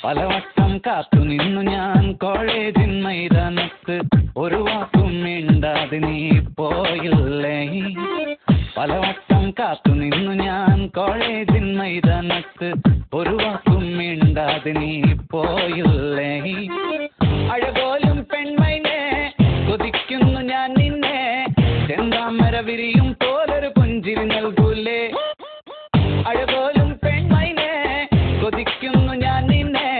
പലവട്ടം കാത്തു നിന്നു ഞാൻ കോളേജിൻ മൈതാനത്ത്, ഒരു വാക്കും മിണ്ടാതെ നീ പോയില്ലേ. പലവട്ടം കാത്തു നിന്നു ഞാൻ കോളേജിൻ മൈതാനത്ത്, ഒരു വാക്കും മിണ്ടാതെ നീ പോയില്ലേ. അഴകോലും പെൺമൈനെ കൊതിക്കുന്നു ഞാൻ നിന്നെ, ചെന്താമര വിരിയും പോലൊരു പുഞ്ചിരി നൽകൂലേ. അഴകോലും പെൺമൈനെ കൊതിക്കുന്നു ഞാൻ നിന്നെ,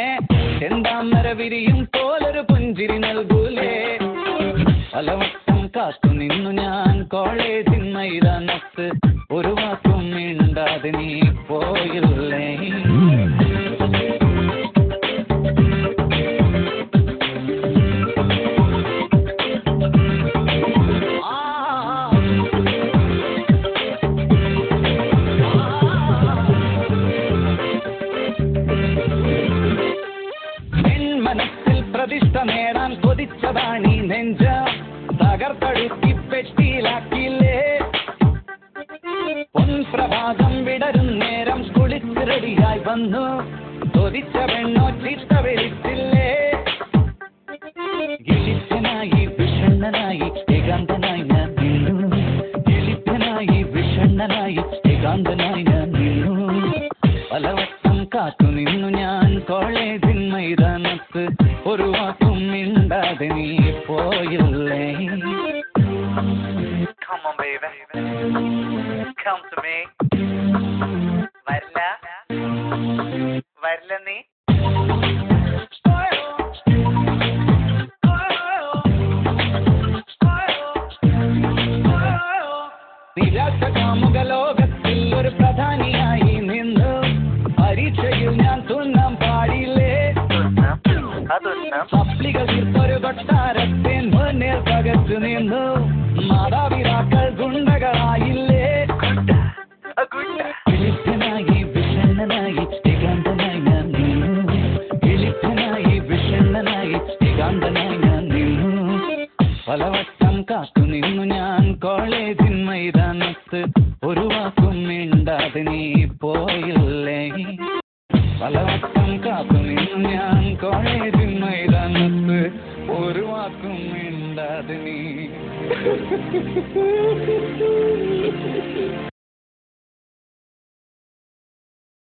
ചെന്താമര വിരിയും പോലൊരു പുഞ്ചിരി നൽകൂലേ. പലവട്ടം കാത്തു നിന്നു ഞാൻ കോളേജിൻ മൈതാനത്ത്, ഒരു വാക്കും മിണ്ടാതെ നീ പോയില്ലേ. മനസ്സിൽ പ്രതിഷ്ഠ നേടാൻ കൊതിച്ചതാണീ നെഞ്ച, തകർത്തൊടുക്കി പെട്ടിയിലാക്കിയില്ലേ. പൊൻപ്രഭാതം വിടരും നേരം കുളിച്ച് റെഡിയായി വന്നു, കൊതിച്ച പെണ്ണോ ചീത്ത വിളിച്ചില്ലേ. ഗിളിപ്പനായി വിഷണ്ണനായി ഏകാന്തനായി ഞാൻ നിന്നു, ഗിളിപ്പനായി വിഷണ്ണനായി ഏകാന്തനായി ഞാൻ നിന്നു. പലവട്ടം കാത്തു നിന്നു ഞാൻ കോളേജിൻ മൈതാനത്ത്, ഒരു വാക്കും മിണ്ടാതെ നീ പോയില്ലേ. Come on, baby. Come to me. വരില്ല നീ. നിരാശ കാമുക ലോകത്തിൽ ഒരു പ്രധാനിയായി നിന്നു, പരീക്ഷയിൽ ഞാൻ തുന്നാൻ പാടില്ലേ. സപ്ലികൾ തീർത്തൊരു കൊട്ടാരത്തെ മുന്നിൽ പകച്ചു നിന്നു, മാതാപിതാക്കൾ ഗുണ്ടകളായില്ലേ. വിളിപ്പനായി വിഷണ്ണനായി ഏകാന്തനായി ഞാൻ നിന്നു, വിളിപ്പനായി വിഷണ്ണനായി ഏകാന്തനായി ഞാൻ നിന്നു. പലവട്ടം കാത്തു നിന്നു ഞാൻ കോളേജിൻ മൈതാനത്ത്, ഒരു വാക്കും മിണ്ടാതെ നീ പോയില്ലേ. പലവട്ടം കാത്തു നിന്നു ഞാൻ കോളേജിൻ മൈതാനത്ത്, ഒരു വാക്കും മിണ്ടാതെ നീ